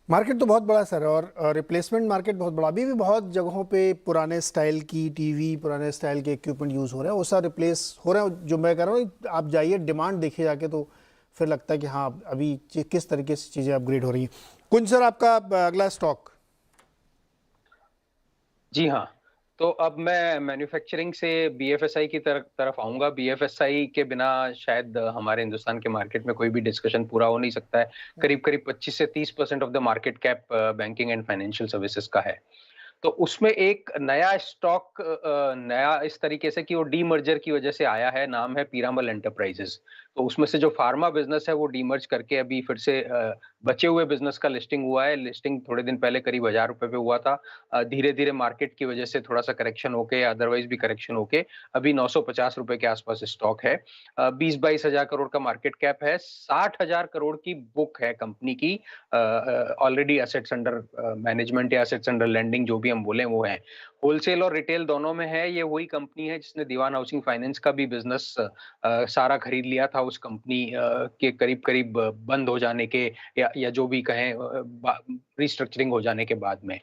Market तो बहुत बड़ा सर, और रिप्लेसमेंट मार्केट बहुत बड़ा। अभी भी बहुत जगहों पे पुराने स्टाइल की टीवी, पुराने स्टाइल के इक्विपमेंट यूज़ हो रहे हैं, वो सब रिप्लेस हो रहे हैं। जो मैं कह रहा हूँ, आप जाइए डिमांड देखिए जाके, तो फिर लगता है कि हाँ अभी किस तरीके से चीज़ें अपग्रेड हो रही हैं। कुंज सर, आपका अगला स्टॉक। जी हाँ। तो अब मैं मैन्युफैक्चरिंग से बीएफएसआई की तरफ आऊंगा। बीएफएसआई के बिना शायद हमारे हिंदुस्तान के मार्केट में कोई भी डिस्कशन पूरा हो नहीं सकता है। करीब करीब 25 से 30% of the market cap banking and financial services का है। तो उसमें एक नया स्टॉक, नया इस तरीके से कि वो डीमर्जर की वजह से आया है, नाम है पीरामल एंटरप्राइजेस। तो उसमें से जो फार्मा बिजनेस है वो डीमर्ज करके अभी फिर से बचे हुए बिजनेस का लिस्टिंग हुआ है। लिस्टिंग थोड़े दिन पहले करीब 1000 रुपए पे हुआ था। धीरे धीरे मार्केट की वजह से थोड़ा सा करेक्शन होके, अदरवाइज भी करेक्शन होके अभी 950 रुपए के आसपास स्टॉक है। 20-22 हजार करोड़ का मार्केट कैप है। 60 हजार करोड़ की बुक है कंपनी की। ऑलरेडी एसेट्स अंडर मैनेजमेंट या एसेट्स अंडर लेंडिंग जो भी हम बोले वो है। होलसेल और रिटेल दोनों में है। ये वही कंपनी है जिसने दीवान हाउसिंग फाइनेंस का भी बिजनेस सारा खरीद लिया था उस कंपनी के करीब करीब बंद हो जाने के या जो भी कहें रिस्ट्रक्चरिंग हो जाने के बाद में।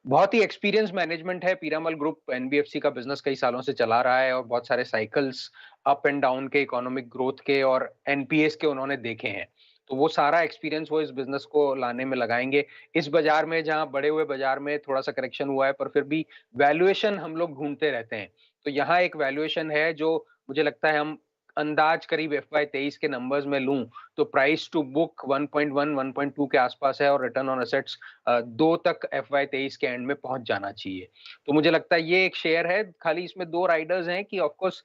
बहुत ही एक्सपीरियंस मैनेजमेंट है। पीरामल ग्रुप एनबीएफसी का बिजनेस कई सालों से चला रहा है और बहुत सारे साइकिल्स अप एंड डाउन के, इकोनॉमिक ग्रोथ के और एनपीएस के उन्होंने देखे हैं। तो वो सारा एक्सपीरियंस वो इस बिजनेस को लाने में लगाएंगे। इस बाजार में, जहां बढ़े हुए बाजार में थोड़ा सा करेक्शन हुआ है, पर फिर भी वैल्यूएशन हम लोग ढूंढते रहते हैं। तो यहाँ एक वैल्यूएशन है जो मुझे लगता है हम अंदाज करीब एफवाई 23 के नंबर्स में लूं तो प्राइस टू बुक 1.1 1.2 के आसपास है और रिटर्न ऑन एसेट्स 2 तक एफवाई 23 के एंड में पहुंच जाना चाहिए। तो मुझे लगता है ये एक शेयर है। खाली इसमें दो राइडर्स हैं कि ऑफ कोर्स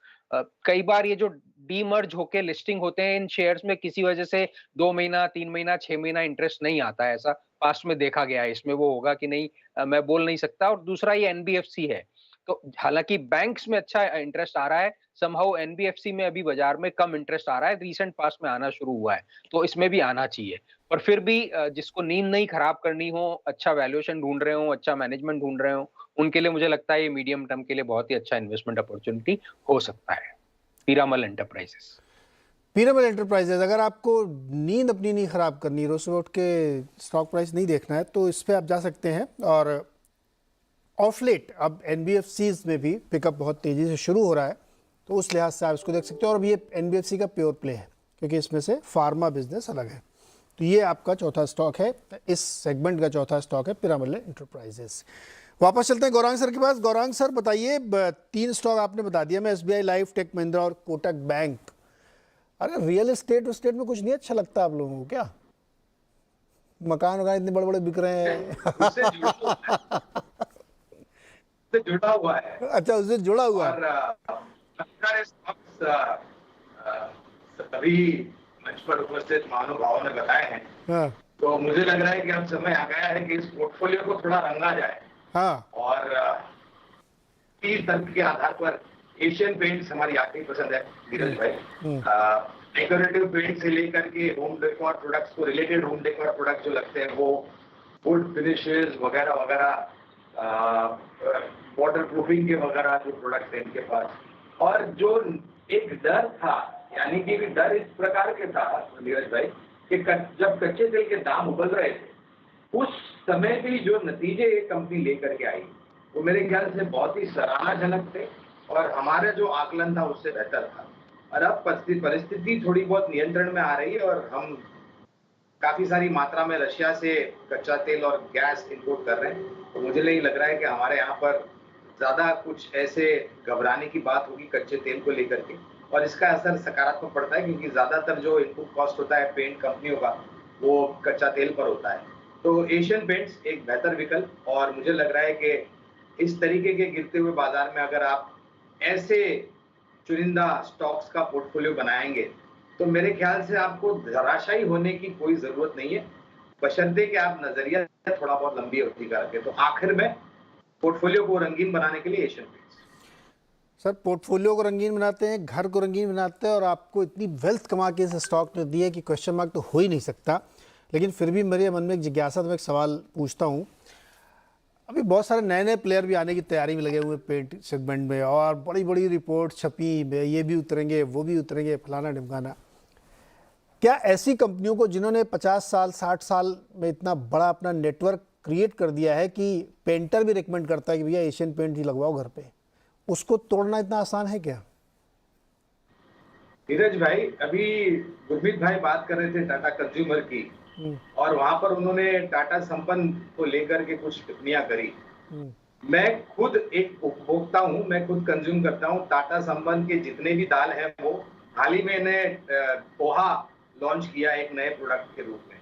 कई बार ये जो डीमर्ज होके लिस्टिंग होते हैं इन शेयर्स में, किसी वजह से 2 महीना, 3 महीना, 6 महीना इंटरेस्ट नहीं आता है। ऐसा पास्ट में देखा गया है। इसमें वो होगा कि नहीं, मैं बोल नहीं सकता। और दूसरा ये एनबीएफसी है। तो हालांकि बैंक्स में अच्छा इंटरेस्ट आ रहा है, समहाउ एनबीएफसी में अभी बाजार में कम इंटरेस्ट आ रहा है। रीसेंट पास्ट में आना शुरू हुआ है, तो इसमें भी आना चाहिए। पर फिर भी जिसको नींद नहीं खराब करनी हो, अच्छा वैल्यूएशन ढूंढ रहे हो, अच्छा मैनेजमेंट ढूंढ रहे हो, उनके लिए मुझे लगता है ये मीडियम टर्म के लिए बहुत ही अच्छा इन्वेस्टमेंट अपॉर्चुनिटी हो सकता है। पीरामल एंटरप्राइजेस। पीरामल एंटरप्राइजेज, अगर आपको नींद अपनी नहीं खराब करनी, रोज सुबह उठ के स्टॉक प्राइस नहीं देखना है, तो इस पे आप जा सकते हैं। और ऑफ लेट अब एनबीएफसीज में भी पिकअप बहुत तेज़ी से शुरू हो रहा है, तो उस लिहाज से आप इसको देख सकते हो। और अब ये एनबीएफसी का प्योर प्ले है, क्योंकि इसमें से फार्मा बिजनेस अलग है। तो ये आपका चौथा स्टॉक है, इस सेगमेंट का चौथा स्टॉक है पीरामल एंटरप्राइजेस। वापस चलते हैं गौरांग सर के पास। गौरांग सर बताइए, 3 स्टॉक आपने बता दिया, मैं एसबीआई लाइफ, टेक महिंद्रा और कोटक बैंक। अरे रियल एस्टेट में कुछ नहीं अच्छा लगता आप लोगों को क्या? मकान वकान इतने बड़े बड़े बिक रहे उससे जुड़ा हुआ है। हैं। उससे जुड़ा हुआ है। अच्छा, उससे जुड़ा हुआ है। और सारे stocks, सभी मंच पर उपस्थित महानुभावों ने बताए हैं। हाँ तो मुझे लग रहा है कि अब समय आ गया है कि इस पोर्टफोलियो को थोड़ा रंगा जाए। हाँ। और इस तर्क के आधार पर एशियन पेंट्स हमारी आखिरी पसंद है धीरज भाई। डेकोरेटिव पेंट से लेकर के होम डेकोर प्रोडक्ट्स को, रिलेटेड होम डेकोर प्रोडक्ट जो लगते हैं, वो वुड फिनिशेस वगैरह वगैरह, वाटर प्रूफिंग के वगैरह जो प्रोडक्ट्स हैं इनके पास। और जो एक डर था, यानी कि डर इस प्रकार के था धीरज भाई कि जब कच्चे तेल के दाम उबल रहे थे, उस समय भी जो नतीजे ये कंपनी लेकर के आई वो मेरे ख्याल से बहुत ही सराहनाजनक थे और हमारा जो आकलन था उससे बेहतर था। और अब परिस्थिति थोड़ी बहुत नियंत्रण में आ रही है और हम काफी सारी मात्रा में रशिया से कच्चा तेल और गैस इंपोर्ट कर रहे हैं। तो मुझे नहीं लग रहा है कि हमारे यहाँ पर ज्यादा कुछ ऐसे घबराने की बात होगी कच्चे तेल को लेकर के। और इसका असर सकारात्मक पड़ता है क्योंकि ज्यादातर जो इनपुट कॉस्ट होता है पेंट कंपनियों का, वो कच्चा तेल पर होता है। तो एशियन पेंट्स एक बेहतर विकल्प। और मुझे लग रहा है कि इस तरीके के गिरते हुए बाजार में अगर आप ऐसे चुनिंदा स्टॉक्स का पोर्टफोलियो बनाएंगे तो मेरे ख्याल से आपको धराशायी होने की कोई जरूरत नहीं है, बशर्ते कि आप नजरिया थोड़ा बहुत लंबी अवधि का रखें। तो आखिर में पोर्टफोलियो को रंगीन बनाने के लिए एशियन पेंट्स। सर, पोर्टफोलियो को रंगीन बनाते हैं, घर को रंगीन बनाते हैं, और आपको इतनी वेल्थ कमा के इस स्टॉक ने दी है कि क्वेश्चन मार्क तो हो ही नहीं सकता। लेकिन फिर भी मेरे मन में एक जिज्ञासा, तो मैं एक सवाल पूछता हूँ। अभी बहुत सारे नए नए प्लेयर भी आने की तैयारी में लगे हुए हैं पेंट सेगमेंट में, और बड़ी बड़ी रिपोर्ट छपी, ये भी उतरेंगे, वो भी उतरेंगे, फलाना ढिमकाना। क्या ऐसी कंपनियों को जिन्होंने 50 साल 60 साल में इतना बड़ा अपना नेटवर्क क्रिएट कर दिया है कि पेंटर भी रिकमेंड करता है कि भैया एशियन पेंट ही लगवाओ घर पे, उसको तोड़ना इतना आसान है क्या? नीरज भाई, अभी गुरमीत भाई बात कर रहे थे टाटा कंज्यूमर की, और वहां पर उन्होंने टाटा संपन्न को लेकर के कुछ टिप्पणियां करी। मैं खुद एक उपभोक्ता हूं, मैं खुद कंज्यूम करता हूं टाटा संपन्न के जितने भी दाल हैं। वो हाल ही में इन्हें पोहा लॉन्च किया एक नए प्रोडक्ट के रूप में।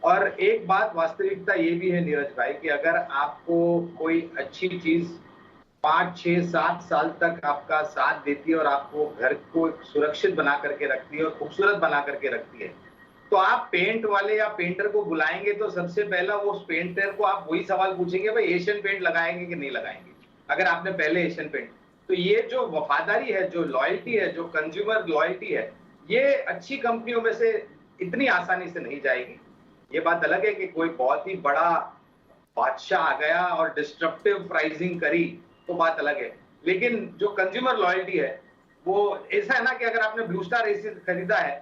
और एक बात वास्तविकता ये भी है नीरज भाई कि अगर आपको कोई अच्छी चीज 5, 6, 7 साल तक आपका साथ देती है और आपको घर को सुरक्षित बना करके रखती है और खूबसूरत बना करके रखती है, तो आप पेंट वाले या पेंटर को बुलाएंगे तो सबसे पहला वो पेंटर को आप वही सवाल पूछेंगे, भाई एशियन पेंट लगाएंगे कि नहीं लगाएंगे, अगर आपने पहले एशियन पेंट। तो ये जो वफादारी है, जो लॉयल्टी है, जो कंज्यूमर लॉयल्टी है, ये अच्छी कंपनियों में से इतनी आसानी से नहीं जाएगी। ये बात अलग है कि कोई बहुत ही बड़ा बादशाह आ गया और डिस्ट्रप्टिव प्राइसिंग करी तो बात अलग है, लेकिन जो कंज्यूमर लॉयल्टी है वो ऐसा है ना कि अगर आपने ब्लू स्टार एसी खरीदा है,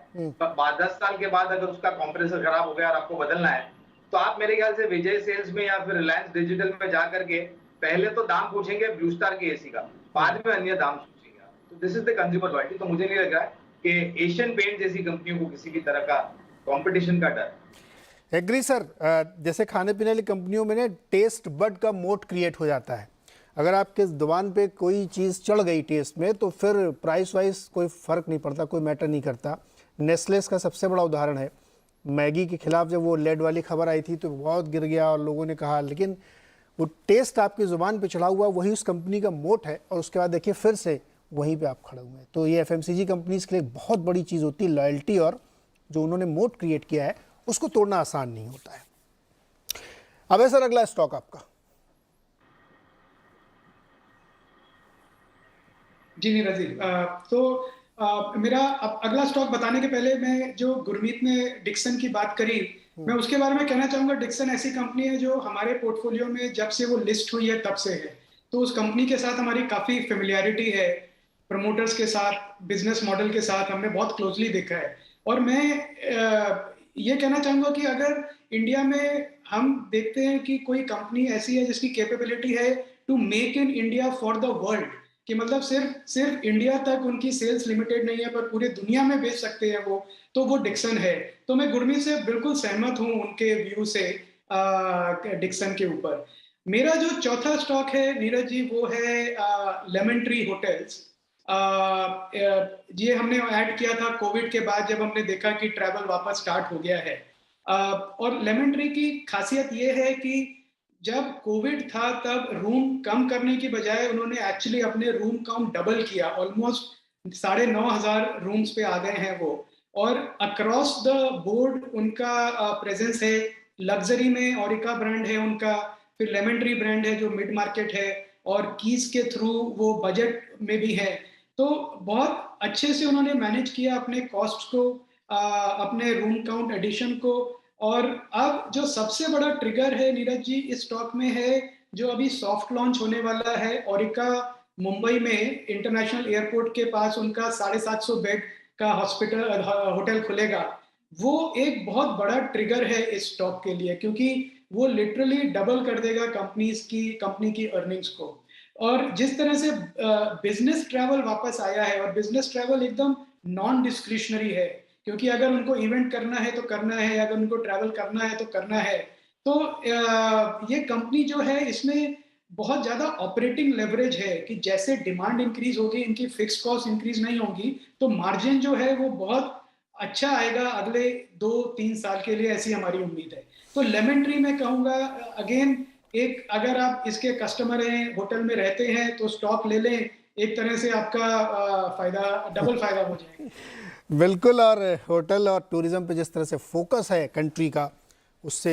10 साल के बाद अगर उसका कंप्रेसर खराब हो गया और आपको बदलना है, तो आप मेरे ख्याल से विजय सेल्स में या फिर रिलायंस डिजिटल में जाकर के पहले तो दाम पूछेंगे ब्लू स्टार के एसी का, बाद में अन्य दाम पूछेंगे। तो this is the consumer loyalty. तो मुझे नहीं लग रहा है कि एशियन पेंट जैसी कंपनियों को किसी भी तरह का कंपटीशन का डर। Agree sir. जैसे खाने पीने वाली कंपनियों में ना टेस्ट बड का मोट क्रिएट हो जाता है। अगर आपके जुबान पे कोई चीज़ चढ़ गई टेस्ट में तो फिर प्राइस वाइज कोई फ़र्क नहीं पड़ता, कोई मैटर नहीं करता। नेस्लेस का सबसे बड़ा उदाहरण है। मैगी के खिलाफ जब वो लेड वाली खबर आई थी तो बहुत गिर गया और लोगों ने कहा, लेकिन वो टेस्ट आपकी ज़ुबान पे चढ़ा हुआ वही उस कंपनी का मोट है, और उसके बाद देखिए फिर से वहीं पे आप खड़े हुए हैं। तो ये एफएमसीजी कंपनीज़ के लिए बहुत बड़ी चीज़ होती है लॉयल्टी, और जो उन्होंने मोट क्रिएट किया है उसको तोड़ना आसान नहीं होता है। अब है सर अगला स्टॉक आपका। जी नीरज जी, मेरा अगला स्टॉक बताने के पहले मैं जो गुरमीत ने डिक्सन की बात करी, मैं उसके बारे में कहना चाहूंगा। डिक्सन ऐसी कंपनी है जो हमारे पोर्टफोलियो में जब से वो लिस्ट हुई है तब से है, तो उस कंपनी के साथ हमारी काफी फेमिलियरिटी है। प्रमोटर्स के साथ, बिजनेस मॉडल के साथ हमने बहुत क्लोजली देखा है। और मैं ये कहना चाहूंगा कि अगर इंडिया में हम देखते हैं कि कोई कंपनी ऐसी है जिसकी कैपेबिलिटी है to make in India for the world, कि मतलब सिर्फ इंडिया तक उनकी सेल्स लिमिटेड नहीं है पर पूरे दुनिया में बेच सकते हैं वो, तो वो डिक्सन है। तो मैं गुरमीत से बिल्कुल सहमत हूं उनके व्यू से डिक्सन के ऊपर। मेरा जो चौथा स्टॉक है नीरज जी वो है लेमन ट्री होटल्स। ये हमने ऐड किया था कोविड के बाद जब हमने देखा कि ट्रैवल वापस स्टार्ट हो गया है। और लेमन ट्री की खासियत ये है कि जब कोविड था तब रूम कम करने की बजाय उन्होंने एक्चुअली अपने रूम काउंट डबल किया, ऑलमोस्ट 9,500 रूम्स पे आ गए हैं वो। और अक्रॉस द बोर्ड उनका प्रेजेंस है। लग्जरी में ओरिका ब्रांड है उनका, फिर लेमन ट्री ब्रांड है जो मिड मार्केट है, और कीज के थ्रू वो बजट में भी है। तो बहुत अच्छे से उन्होंने मैनेज किया अपने कॉस्ट को, अपने रूम काउंट एडिशन को। और अब जो सबसे बड़ा ट्रिगर है नीरज जी इस स्टॉक में है, जो अभी सॉफ्ट लॉन्च होने वाला है ओरिका मुंबई में इंटरनेशनल एयरपोर्ट के पास, उनका 750 बेड का होटल खुलेगा। वो एक बहुत बड़ा ट्रिगर है इस स्टॉक के लिए, क्योंकि वो लिटरली डबल कर देगा कंपनी की अर्निंग्स को। और जिस तरह से बिजनेस ट्रैवल वापस आया है, और बिजनेस ट्रैवल एकदम नॉन डिस्क्रिशनरी है, क्योंकि अगर उनको इवेंट करना है तो करना है, अगर उनको ट्रैवल करना है तो करना है। तो ये कंपनी जो है इसमें बहुत ज्यादा ऑपरेटिंग लेवरेज है कि जैसे डिमांड इंक्रीज होगी इनकी फिक्स कॉस्ट इंक्रीज नहीं होगी, तो मार्जिन जो है वो बहुत अच्छा आएगा अगले 2-3 साल के लिए, ऐसी हमारी उम्मीद है। तो लेमन ट्री मैं कहूँगा अगेन, एक अगर आप इसके कस्टमर हैं, होटल में रहते हैं, तो स्टॉक ले लें, एक तरह से आपका डबल फायदा हो जाएगा। बिल्कुल। और होटल और टूरिज्म पे जिस तरह से फोकस है कंट्री का, उससे